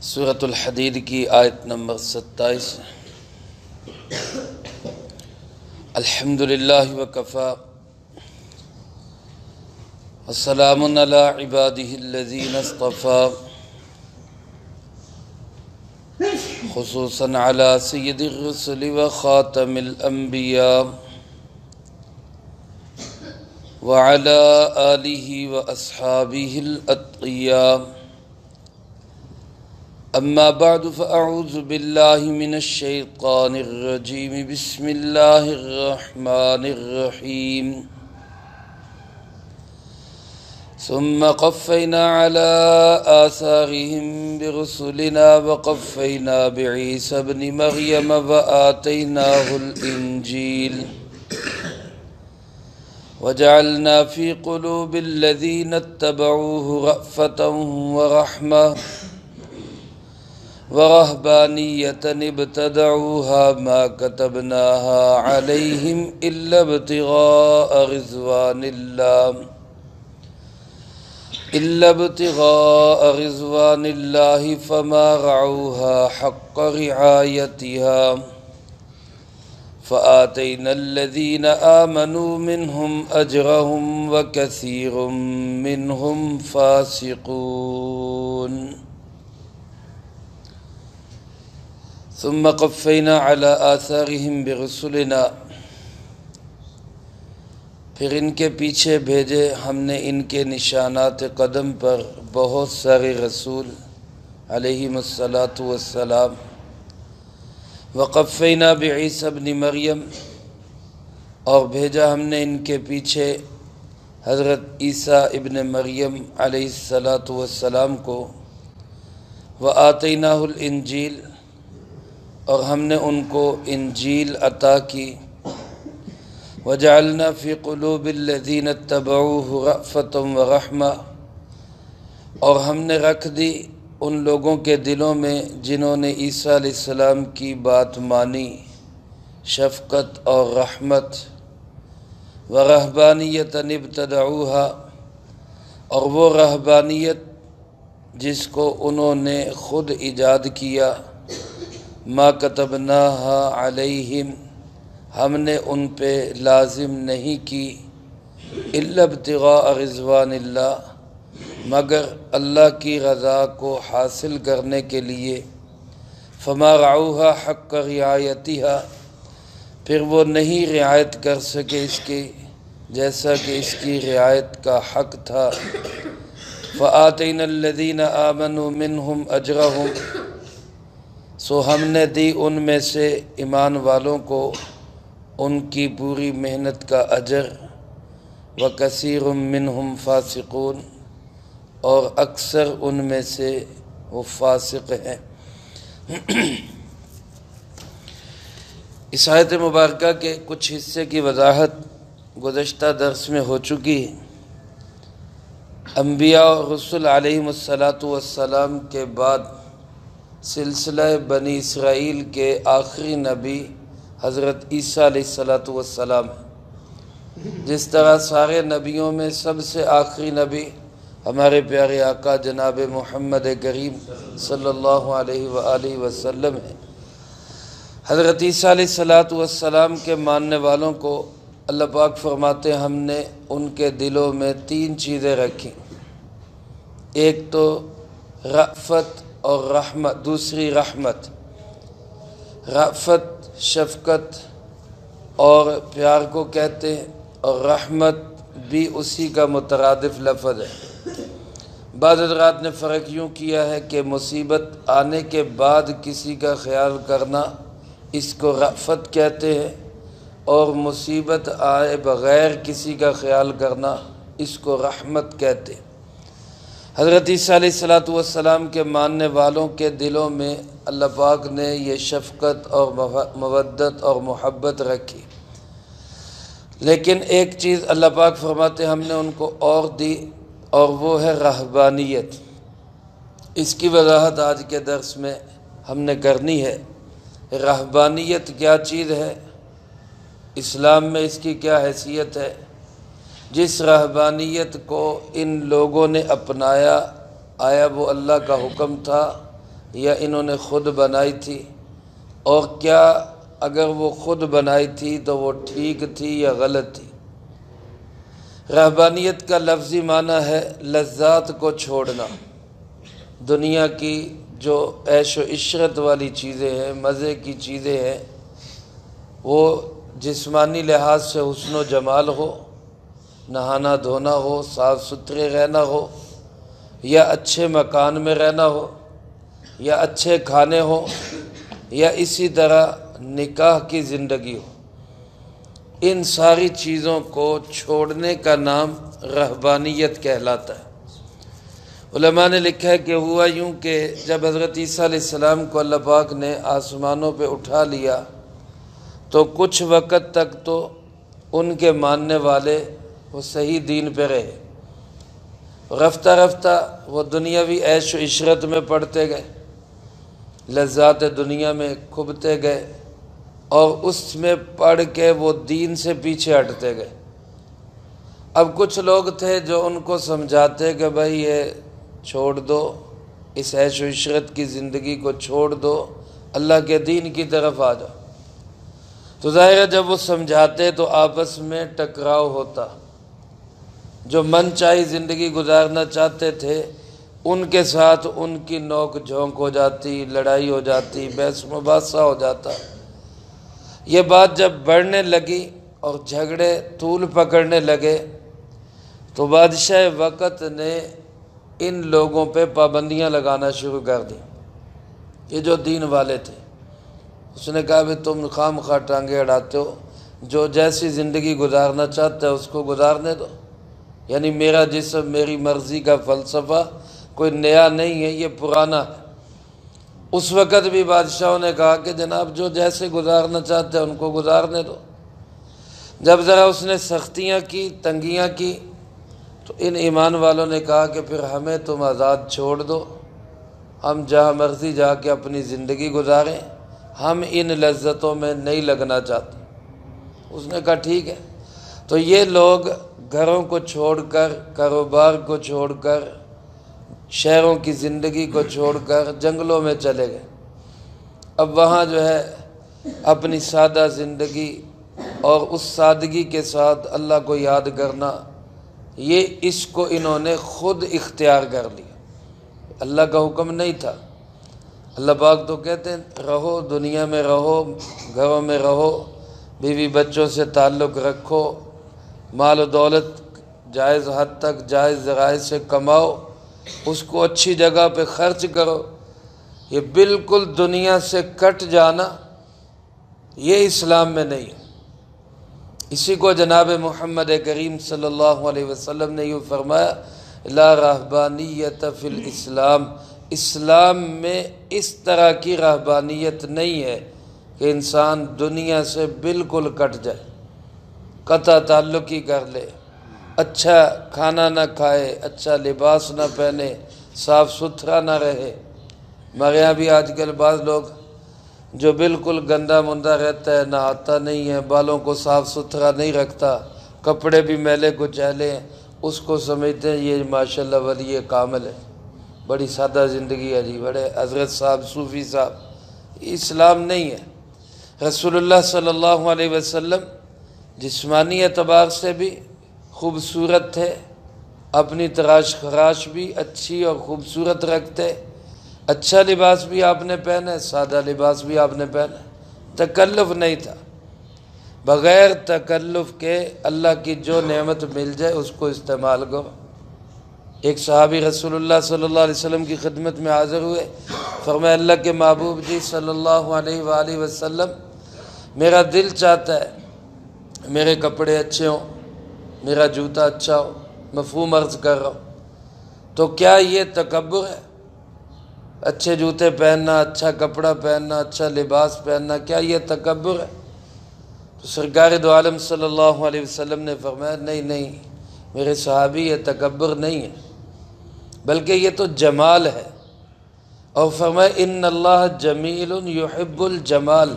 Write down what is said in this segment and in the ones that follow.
سورۃ الحدید کی آیت نمبر 27۔ الحمدللہ وکفی وسلام علی عبادہ الذین اصطفی، خصوصاً علی سید الرسل وخاتم الانبیاء وعلی آلہ واصحابہ الاتقیاء۔ اما بعد فاعوذ باللہ من الشیطان الرجیم، بسم اللہ الرحمن الرحیم۔ ثم قفینا علی آثارہم برسلنا وقفینا بعیسی ابن مریم وآتیناہ الانجیل وجعلنا في قلوب الذين اتبعوه رأفة ورحمة ورهبانية ابتدعوها ما كتبناها عليهم إلا ابتغاء رضوان الله فما رعوها حق رعايتها فآتينا الذين آمنوا منهم أجرهم وكثير منهم فاسقون۔ ثم قفینا علی آثارہم برسلنا، پھر ان کے پیچھے بھیجے ہم نے ان کے نشانات قدم پر بہت سارے رسول علیہم السلام۔ وقفینا بعیسی ابن مریم، اور بھیجا ہم نے ان کے پیچھے حضرت عیسیٰ ابن مریم علیہ السلام کو۔ وآتیناہ الانجیل، اور ہم نے ان کو انجیل عطا کی۔ وجعلنا فی قلوب الذین اتبعوہ رأفۃ ورحمہ، اور ہم نے رکھ دی ان لوگوں کے دلوں میں جنہوں نے عیسیٰ علیہ السلام کی بات مانی، شفقت اور رحمت۔ ورہبانیۃ ابتدعوہا، اور وہ رہبانیت جس کو انہوں نے خود ایجاد کیا۔ ما کتبناہا علیہم، ہم نے ان پہ لازم نہیں کی، الا ابتغاء رضوان اللہ، مگر اللہ کی رضا کو حاصل کرنے کے لیے۔ فما رعوہا حق رعایتہا، پھر وہ نہیں رعایت کر سکے اس کی جیسا کہ اس کی رعایت کا حق تھا۔ فآتینا الذین آمنوا منہم اجرہم، سو ہم نے دی ان میں سے ایمان والوں کو ان کی پوری محنت کا اجر۔ وکثیر منہم فاسقون، اور اکثر ان میں سے وہ فاسق ہیں۔ اس آیت مبارکہ کے کچھ حصے کی وضاحت گزشتہ درس میں ہو چکی۔ انبیاء اور رسل علیہم السلام کے بعد سلسلہ بنی اسرائیل کے آخری نبی حضرت عیسیٰ علیہ السلام، جس طرح سارے نبیوں میں سب سے آخری نبی ہمارے پیارے آقا جناب محمد کریم صلی اللہ علیہ وآلہ وسلم ہیں۔ حضرت عیسیٰ علیہ السلام کے ماننے والوں کو اللہ پاک فرماتے ہیں ہم نے ان کے دلوں میں تین چیزیں رکھیں، ایک تو رأفت اور رحمت، دوسری رحمت۔ رأفت شفقت اور پیار کو کہتے ہیں، اور رحمت بھی اسی کا مترادف لفظ ہے۔ بعض حضرات نے فرق یوں کیا ہے کہ مصیبت آنے کے بعد کسی کا خیال کرنا اس کو رأفت کہتے ہیں، اور مصیبت آئے بغیر کسی کا خیال کرنا اس کو رحمت کہتے ہیں۔ حضرت عیسیٰ علیہ السلام کے ماننے والوں کے دلوں میں اللہ پاک نے یہ شفقت اور مودت اور محبت رکھی، لیکن ایک چیز اللہ پاک فرماتے ہم نے ان کو اور دی، اور وہ ہے رہبانیت۔ اس کی وضاحت آج کے درس میں ہم نے کرنی ہے۔ رہبانیت کیا چیز ہے، اسلام میں اس کی کیا حیثیت ہے۔ جس رہبانیت کو ان لوگوں نے اپنایا، آیا وہ اللہ کا حکم تھا یا انہوں نے خود بنائی تھی، اور کیا اگر وہ خود بنائی تھی تو وہ ٹھیک تھی یا غلط تھی۔ رہبانیت کا لفظی معنی ہے لذات کو چھوڑنا۔ دنیا کی جو عیش و عشرت والی چیزیں ہیں، مزے کی چیزیں ہیں، وہ جسمانی لحاظ سے حسن و جمال ہو، نہانا دھونا ہو، صاف ستھرے رہنا ہو، یا اچھے مکان میں رہنا ہو، یا اچھے کھانے ہو، یا اسی طرح نکاح کی زندگی ہو، ان ساری چیزوں کو چھوڑنے کا نام رہبانیت کہلاتا ہے۔ علماء نے لکھا ہے کہ ہوا یوں کہ جب حضرت عیسیٰ علیہ السلام کو اللہ پاک نے آسمانوں پہ اٹھا لیا تو کچھ وقت تک تو ان کے ماننے والے وہ صحیح دین پہ رہے، رفتہ رفتہ وہ دنیاوی عیش و عشرت میں پڑتے گئے، لذات دنیا میں کھبتے گئے، اور اس میں پڑھ کے وہ دین سے پیچھے ہٹتے گئے۔ اب کچھ لوگ تھے جو ان کو سمجھاتے کہ بھائی یہ چھوڑ دو، اس عیش و عشرت کی زندگی کو چھوڑ دو، اللہ کے دین کی طرف آ جاؤ۔ تو ظاہر ہے جب وہ سمجھاتے تو آپس میں ٹکراؤ ہوتا۔ جو من چاہی زندگی گزارنا چاہتے تھے ان کے ساتھ ان کی نوک جھونک ہو جاتی، لڑائی ہو جاتی، بحث مباحثہ ہو جاتا۔ یہ بات جب بڑھنے لگی اور جھگڑے طول پکڑنے لگے تو بادشاہ وقت نے ان لوگوں پہ پابندیاں لگانا شروع کر دیں۔ یہ جو دین والے تھے، اس نے کہا بھی تم خواہ مخواہ ٹانگیں اڑاتے ہو، جو جیسی زندگی گزارنا چاہتا ہے اس کو گزارنے دو۔ یعنی میرا جسم میری مرضی کا فلسفہ کوئی نیا نہیں ہے، یہ پرانا ہے۔ اس وقت بھی بادشاہوں نے کہا کہ جناب جو جیسے گزارنا چاہتے ہیں ان کو گزارنے دو۔ جب ذرا اس نے سختیاں کی، تنگیاں کی، تو ان ایمان والوں نے کہا کہ پھر ہمیں تم آزاد چھوڑ دو، ہم جہاں مرضی جا کے اپنی زندگی گزاریں، ہم ان لذتوں میں نہیں لگنا چاہتے۔ اس نے کہا ٹھیک ہے۔ تو یہ لوگ گھروں کو چھوڑ کر، کاروبار کو چھوڑ کر، شہروں کی زندگی کو چھوڑ کر جنگلوں میں چلے گئے۔ اب وہاں جو ہے اپنی سادہ زندگی اور اس سادگی کے ساتھ اللہ کو یاد کرنا، یہ اس کو انہوں نے خود اختیار کر لیا، اللہ کا حکم نہیں تھا۔ اللہ پاک تو کہتے ہیں رہو دنیا میں، رہو گھروں میں، رہو بیوی بچوں سے تعلق رکھو، مال و دولت جائز حد تک جائز ذرائع سے کماؤ، اس کو اچھی جگہ پہ خرچ کرو۔ یہ بالکل دنیا سے کٹ جانا یہ اسلام میں نہیں ہے۔ اسی کو جناب محمد کریم صلی اللہ علیہ وسلم نے یوں فرمایا لا رہبانیت فی الاسلام، اسلام میں اس طرح کی رہبانیت نہیں ہے کہ انسان دنیا سے بالکل کٹ جائے، قطع تعلق ہی کر لے، اچھا کھانا نہ کھائے، اچھا لباس نہ پہنے، صاف ستھرا نہ رہے۔ ہمارے یہاں بھی آج کل بعض لوگ جو بالکل گندا مندہ رہتا ہے، نہاتا نہیں ہے، بالوں کو صاف ستھرا نہیں رکھتا، کپڑے بھی میلے کچیلے ہیں، اس کو سمجھتے ہیں یہ ماشاءاللہ ولی کامل ہے، بڑی سادہ زندگی ہے جی، بڑے حضرت صاحب، صوفی صاحب۔ اسلام نہیں ہے۔ رسول اللہ صلی اللہ علیہ وسلم جسمانی اعتبار سے بھی خوبصورت تھے، اپنی تراش خراش بھی اچھی اور خوبصورت رکھتے، اچھا لباس بھی آپ نے پہنا، سادہ لباس بھی آپ نے پہنا، تکلف نہیں تھا۔ بغیر تکلف کے اللہ کی جو نعمت مل جائے اس کو استعمال کرو۔ ایک صحابی رسول اللہ صلی اللہ علیہ وسلم کی خدمت میں حاضر ہوئے، فرمایا اللہ کے محبوب جی صلی اللہ علیہ وآلہ وسلم، میرا دل چاہتا ہے میرے کپڑے اچھے ہوں، میرا جوتا اچھا ہو، مفہوم عرض کر رہا ہوں، تو کیا یہ تکبر ہے؟ اچھے جوتے پہننا، اچھا کپڑا پہننا، اچھا لباس پہننا، کیا یہ تکبر ہے؟ تو سرکار دو عالم صلی اللہ علیہ وسلم نے فرمایا نہیں نہیں میرے صحابی، یہ تکبر نہیں ہے بلکہ یہ تو جمال ہے۔ اور فرمایا ان اللہ جمیل یحب الجمال،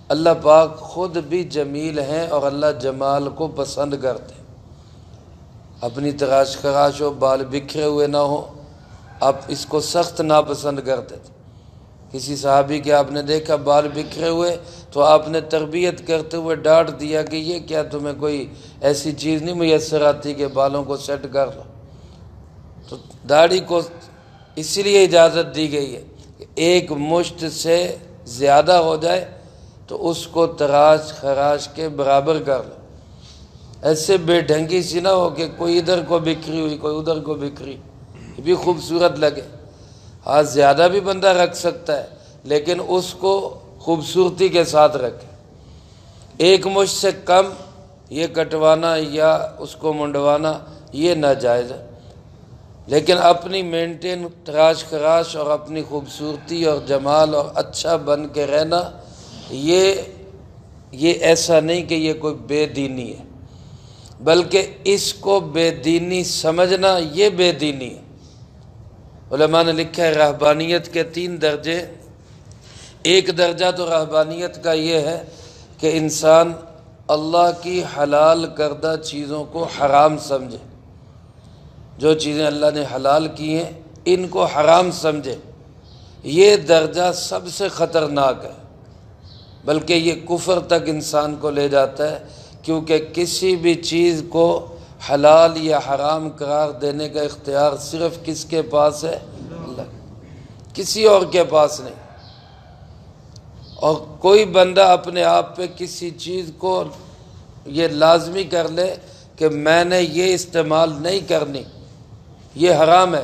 اللہ پاک خود بھی جمیل ہیں اور اللہ جمال کو پسند کرتے ہیں۔ اپنی تراش خراش ہو، بال بکھرے ہوئے نہ ہو، آپ اس کو سخت ناپسند کرتے تھے۔ کسی صحابی کے آپ نے دیکھا بال بکھرے ہوئے تو آپ نے تربیت کرتے ہوئے ڈانٹ دیا کہ یہ کیا تمہیں کوئی ایسی چیز نہیں میسر آتی کہ بالوں کو سیٹ کر لو؟ تو داڑھی کو اسی لیے اجازت دی گئی ہے کہ ایک مشت سے زیادہ ہو جائے تو اس کو تراش خراش کے برابر کر لو، ایسے بے ڈھنگی سی نہ ہو کہ کوئی ادھر کو بکھری ہوئی کوئی ادھر کو بکھری، یہ بھی خوبصورت لگے۔ ہاں زیادہ بھی بندہ رکھ سکتا ہے لیکن اس کو خوبصورتی کے ساتھ رکھے۔ ایک مشت سے کم یہ کٹوانا یا اس کو منڈوانا یہ ناجائز ہے، لیکن اپنی مینٹین تراش خراش اور اپنی خوبصورتی اور جمال اور اچھا بن کے رہنا یہ ایسا نہیں کہ یہ کوئی بے دینی ہے، بلکہ اس کو بے دینی سمجھنا یہ بے دینی ہے۔ علماء نے لکھا ہے رہبانیت کے 3 درجے۔ ایک درجہ تو رہبانیت کا یہ ہے کہ انسان اللہ کی حلال کردہ چیزوں کو حرام سمجھے، جو چیزیں اللہ نے حلال کی ہیں ان کو حرام سمجھے۔ یہ درجہ سب سے خطرناک ہے، بلکہ یہ کفر تک انسان کو لے جاتا ہے، کیونکہ کسی بھی چیز کو حلال یا حرام قرار دینے کا اختیار صرف کس کے پاس ہے؟ اللہ، کسی اور کے پاس نہیں۔ اور کوئی بندہ اپنے آپ پہ کسی چیز کو یہ لازمی کر لے کہ میں نے یہ استعمال نہیں کرنی، یہ حرام ہے۔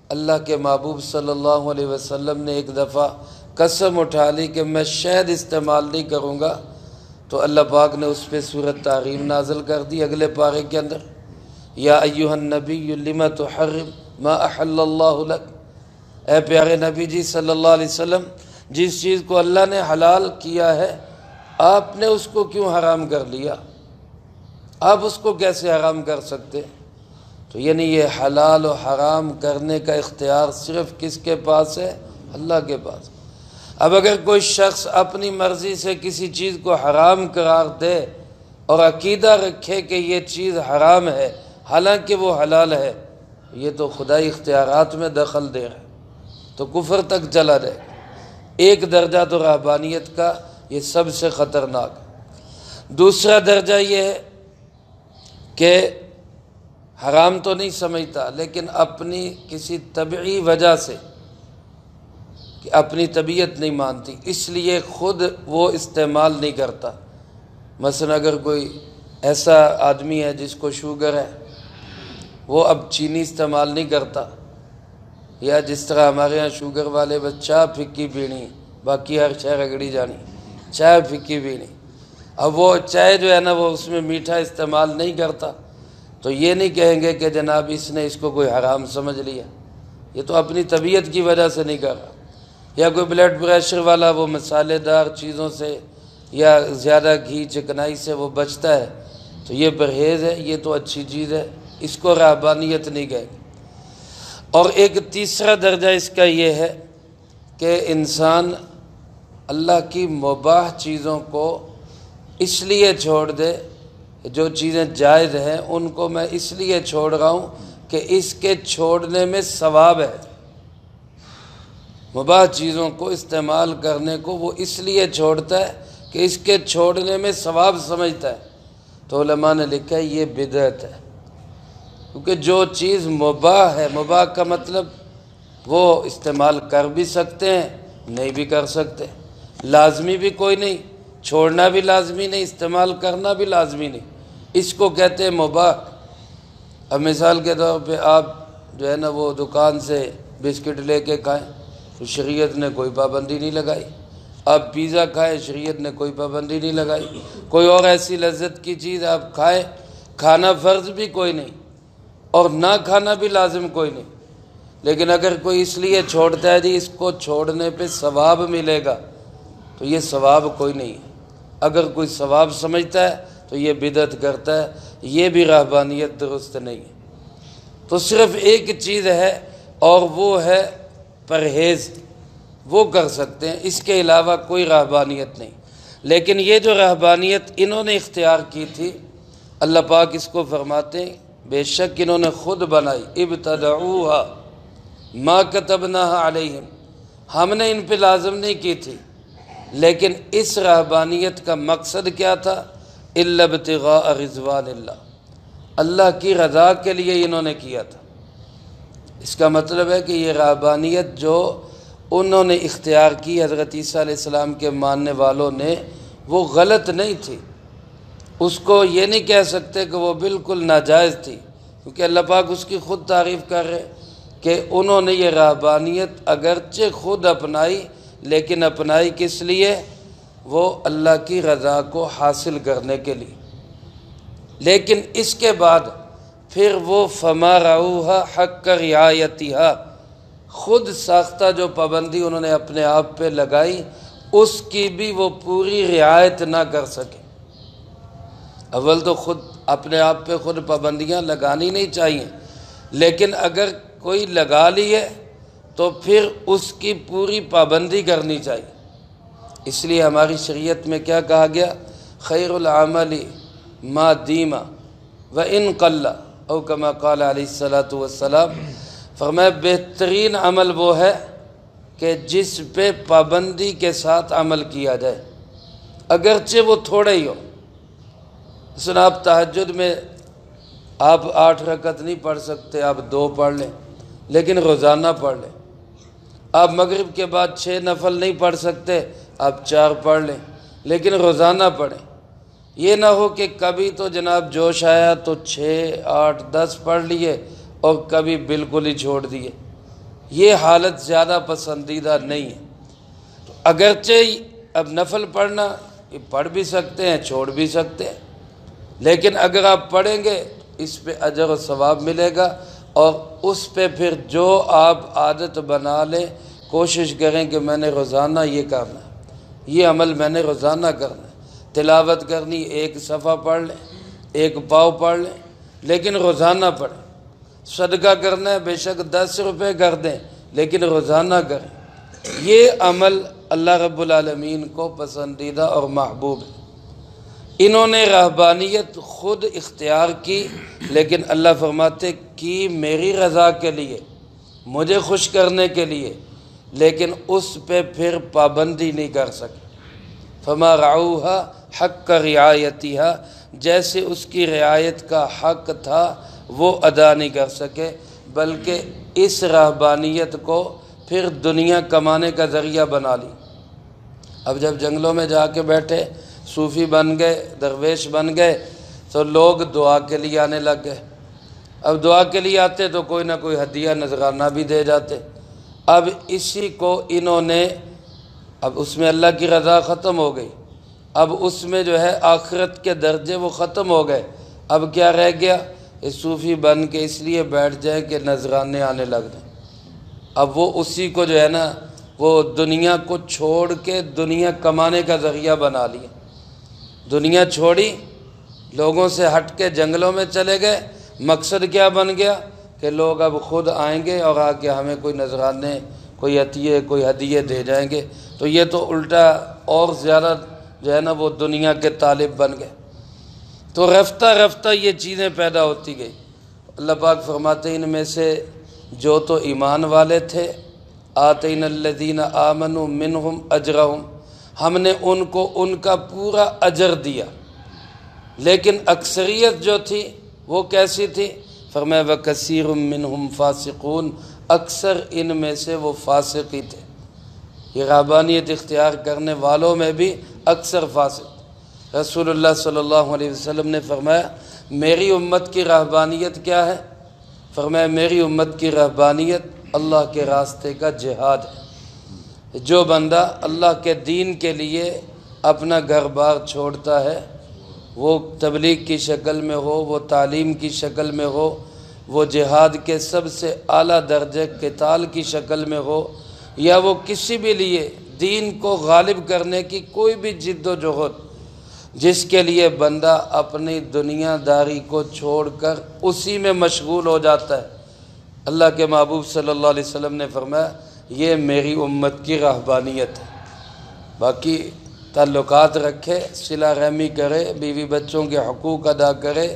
اللہ کے محبوب صلی اللہ علیہ وسلم نے ایک دفعہ قسم اٹھا لی کہ میں شہد استعمال نہیں کروں گا، تو اللہ پاک نے اس پہ سورۃ تحریم نازل کر دی اگلے پارے کے اندر، یا ایھا النبی لم تحرم ما احل اللہ لک، اے پیارے نبی جی صلی اللہ علیہ وسلم، جس چیز کو اللہ نے حلال کیا ہے آپ نے اس کو کیوں حرام کر لیا؟ آپ اس کو کیسے حرام کر سکتے؟ تو یعنی یہ حلال و حرام کرنے کا اختیار صرف کس کے پاس ہے؟ اللہ کے پاس۔ اب اگر کوئی شخص اپنی مرضی سے کسی چیز کو حرام قرار دے اور عقیدہ رکھے کہ یہ چیز حرام ہے حالانکہ وہ حلال ہے، یہ تو خدائی اختیارات میں دخل دے رہا ہے، تو کفر تک چلا جائے گا۔ ایک درجہ تو رہبانیت کا یہ سب سے خطرناک ہے۔ دوسرا درجہ یہ ہے کہ حرام تو نہیں سمجھتا لیکن اپنی کسی طبعی وجہ سے کہ اپنی طبیعت نہیں مانتی اس لیے خود وہ استعمال نہیں کرتا۔ مثلا اگر کوئی ایسا آدمی ہے جس کو شوگر ہے، وہ اب چینی استعمال نہیں کرتا، یا جس طرح ہمارے ہاں شوگر والے بس چائے پھکی پینی، باقی ہر شے رگڑی جانی، چائے پھکی پینی۔ اب وہ چائے جو ہے نا وہ اس میں میٹھا استعمال نہیں کرتا، تو یہ نہیں کہیں گے کہ جناب اس نے اس کو کوئی حرام سمجھ لیا، یہ تو اپنی طبیعت کی وجہ سے نہیں کر رہا۔ یا کوئی بلڈ پریشر والا وہ مسالے دار چیزوں سے یا زیادہ گھی چکنائی سے وہ بچتا ہے، تو یہ پرہیز ہے، یہ تو اچھی چیز ہے، اس کو رہبانیت نہیں کہے گی۔ اور ایک تیسرا درجہ اس کا یہ ہے کہ انسان اللہ کی مباح چیزوں کو اس لیے چھوڑ دے، جو چیزیں جائز ہیں ان کو میں اس لیے چھوڑ رہا ہوں کہ اس کے چھوڑنے میں ثواب ہے۔ مباح چیزوں کو استعمال کرنے کو وہ اس لیے چھوڑتا ہے کہ اس کے چھوڑنے میں ثواب سمجھتا ہے، تو علماء نے لکھا ہے یہ بدعت ہے، کیونکہ جو چیز مباح ہے، مباح کا مطلب وہ استعمال کر بھی سکتے ہیں نہیں بھی کر سکتے، لازمی بھی کوئی نہیں، چھوڑنا بھی لازمی نہیں، استعمال کرنا بھی لازمی نہیں، اس کو کہتے ہیں مباح۔ اب مثال کے طور پہ آپ جو ہے نا وہ دکان سے بسکٹ لے کے کھائیں تو شریعت نے کوئی پابندی نہیں لگائی، آپ پیزا کھائیں شریعت نے کوئی پابندی نہیں لگائی، کوئی اور ایسی لذت کی چیز آپ کھائیں، کھانا فرض بھی کوئی نہیں اور نہ کھانا بھی لازم کوئی نہیں، لیکن اگر کوئی اس لیے چھوڑتا ہے جی اس کو چھوڑنے پہ ثواب ملے گا، تو یہ ثواب کوئی نہیں ہے۔ اگر کوئی ثواب سمجھتا ہے تو یہ بدعت کرتا ہے، یہ بھی رہبانیت درست نہیں ہے۔ تو صرف ایک چیز ہے اور وہ ہے پرہیز، وہ کر سکتے ہیں، اس کے علاوہ کوئی رہبانیت نہیں۔ لیکن یہ جو رہبانیت انہوں نے اختیار کی تھی، اللہ پاک اس کو فرماتے ہیں بے شک انہوں نے خود بنائی، ابتدعوها ما كتبناها علیہم، ہم نے ان پہ لازم نہیں کی تھی، لیکن اس رہبانیت کا مقصد کیا تھا؟ الا ابتغاء رضوان اللہ، اللہ کی رضا کے لیے انہوں نے کیا تھا۔ اس کا مطلب ہے کہ یہ رہبانیت جو انہوں نے اختیار کی حضرت عیسیٰ علیہ السلام کے ماننے والوں نے، وہ غلط نہیں تھی، اس کو یہ نہیں کہہ سکتے کہ وہ بالکل ناجائز تھی، کیونکہ اللہ پاک اس کی خود تعریف کر رہے کہ انہوں نے یہ رہبانیت اگرچہ خود اپنائی، لیکن اپنائی کس لیے؟ وہ اللہ کی رضا کو حاصل کرنے کے لیے۔ لیکن اس کے بعد پھر وہ فما رعوہا حق رعایتہا، خود ساختہ جو پابندی انہوں نے اپنے آپ پہ لگائی، اس کی بھی وہ پوری رعایت نہ کر سکے۔ اول تو خود اپنے آپ پہ خود پابندیاں لگانی نہیں چاہیے، لیکن اگر کوئی لگا لی ہے تو پھر اس کی پوری پابندی کرنی چاہیے۔ اس لیے ہماری شریعت میں کیا کہا گیا؟ خیر العمل ما دیم وان قل، او کما قال علیہ الصلاۃ والسلام، فرمایا بہترین عمل وہ ہے کہ جس پہ پابندی کے ساتھ عمل کیا جائے، اگرچہ وہ تھوڑا ہی ہو۔ مثلا آپ تہجد میں آپ 8 رکعت نہیں پڑھ سکتے، آپ 2 پڑھ لیں، لیکن روزانہ پڑھ لیں۔ آپ مغرب کے بعد 6 نفل نہیں پڑھ سکتے، آپ 4 پڑھ لیں، لیکن روزانہ پڑھیں۔ یہ نہ ہو کہ کبھی تو جناب جوش آیا تو 6 8 10 پڑھ لیے اور کبھی بالکل ہی چھوڑ دیے، یہ حالت زیادہ پسندیدہ نہیں ہے۔ تو اگرچہ اب نفل پڑھنا یہ پڑھ بھی سکتے ہیں، چھوڑ بھی سکتے ہیں، لیکن اگر آپ پڑھیں گے اس پہ اجر و ثواب ملے گا، اور اس پہ پھر جو آپ عادت بنا لیں، کوشش کریں کہ میں نے روزانہ یہ کرنا ہے، یہ عمل میں نے روزانہ کرنا ہے۔ تلاوت کرنی 1 صفحہ پڑھ لیں، 1 پاؤ پڑھ لیں، لیکن روزانہ پڑھیں۔ صدقہ کرنا ہے بے شک 10 روپے کر دیں، لیکن روزانہ کریں۔ یہ عمل اللہ رب العالمین کو پسندیدہ اور محبوب ہے۔ انہوں نے رہبانیت خود اختیار کی، لیکن اللہ فرماتے کی میری رضا کے لیے، مجھے خوش کرنے کے لیے، لیکن اس پہ پھر پابندی نہیں کر سکے۔ فما رعوہا حق رعایتہا، جیسے اس کی رعایت کا حق تھا وہ ادا نہیں کر سکے، بلکہ اس رہبانیت کو پھر دنیا کمانے کا ذریعہ بنا لی۔ اب جب جنگلوں میں جا کے بیٹھے، صوفی بن گئے، درویش بن گئے، تو لوگ دعا کے لیے آنے لگ گئے۔ اب دعا کے لیے آتے تو کوئی نہ کوئی ہدیہ نذرانہ بھی دے جاتے۔ اب اسی کو انہوں نے، اب اس میں اللہ کی رضا ختم ہو گئی، اب اس میں جو ہے آخرت کے درجے وہ ختم ہو گئے۔ اب کیا رہ گیا؟ یہ صوفی بن کے اس لیے بیٹھ جائیں کہ نذرانے آنے لگ جائیں۔ اب وہ اسی کو جو ہے نا، وہ دنیا کو چھوڑ کے دنیا کمانے کا ذریعہ بنا لیا۔ دنیا چھوڑی، لوگوں سے ہٹ کے جنگلوں میں چلے گئے۔ مقصد کیا بن گیا؟ کہ لوگ اب خود آئیں گے اور آ کے ہمیں کوئی نذرانے، کوئی عطیے، کوئی ہدیے دے جائیں گے۔ تو یہ تو الٹا اور زیادہ جو ہے نا وہ دنیا کے طالب بن گئے۔ تو رفتہ رفتہ یہ چیزیں پیدا ہوتی گئی۔ اللہ پاک فرماتے ہیں ان میں سے جو تو ایمان والے تھے، آتینا الذین آمنوا منہم اجرہم، ہم نے ان کو ان کا پورا اجر دیا، لیکن اکثریت جو تھی وہ کیسی تھی؟ فرمایا وَكَثِيرٌ مِّنْهُمْ فَاسِقُونَ، اکثر ان میں سے وہ فاسق ہی تھے۔ یہ رہبانیت اختیار کرنے والوں میں بھی اکثر فاسق۔ رسول اللہ صلی اللہ علیہ وسلم نے فرمایا میری امت کی رہبانیت کیا ہے؟ فرمایا میری امت کی رہبانیت اللہ کے راستے کا جہاد ہے۔ جو بندہ اللہ کے دین کے لیے اپنا گھر بار چھوڑتا ہے، وہ تبلیغ کی شکل میں ہو، وہ تعلیم کی شکل میں ہو، وہ جہاد کے سب سے اعلیٰ درجے قتال کی شکل میں ہو، یا وہ کسی بھی لیے دین کو غالب کرنے کی کوئی بھی جد و جہد، جس کے لیے بندہ اپنی دنیا داری کو چھوڑ کر اسی میں مشغول ہو جاتا ہے، اللہ کے محبوب صلی اللہ علیہ وسلم نے فرمایا یہ میری امت کی رہبانیت ہے۔ باقی تعلقات رکھے، صلہ رحمی کرے، بیوی بچوں کے حقوق ادا کرے،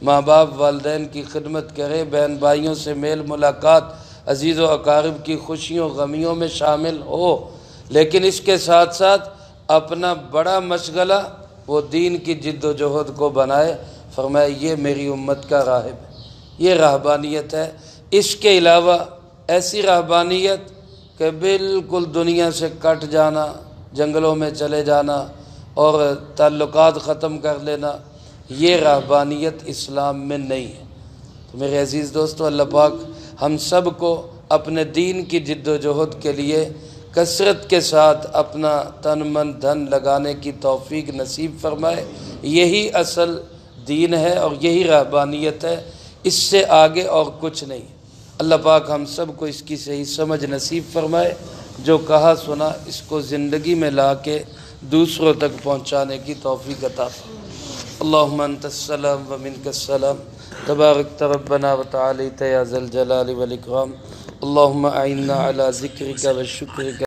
ماں باپ والدین کی خدمت کرے، بہن بھائیوں سے میل ملاقات عزیز و اقارب کی خوشیوں غمیوں میں شامل ہو، لیکن اس کے ساتھ ساتھ اپنا بڑا مشغلہ وہ دین کی جد و جہد کو بنائے۔ فرمایا یہ میری امت کا راہب ہے، یہ رہبانیت ہے۔ اس کے علاوہ ایسی رہبانیت کہ بالکل دنیا سے کٹ جانا، جنگلوں میں چلے جانا اور تعلقات ختم کر لینا، یہ رہبانیت اسلام میں نہیں ہے۔ تو میرے عزیز دوستو، اللہ پاک ہم سب کو اپنے دین کی جد و جہد کے لیے کثرت کے ساتھ اپنا تن من دھن لگانے کی توفیق نصیب فرمائے۔ یہی اصل دین ہے اور یہی رہبانیت ہے، اس سے آگے اور کچھ نہیں۔ اللہ پاک ہم سب کو اس کی صحیح سمجھ نصیب فرمائے، جو کہا سنا اس کو زندگی میں لا کے دوسروں تک پہنچانے کی توفیق عطا فرمائے۔ اللہم انت السلام و منک السلام، تبارکت ربنا و تعالیت یا ذا الجلال والاکرام۔ اللہم اعنا علی ذکرک و شکرک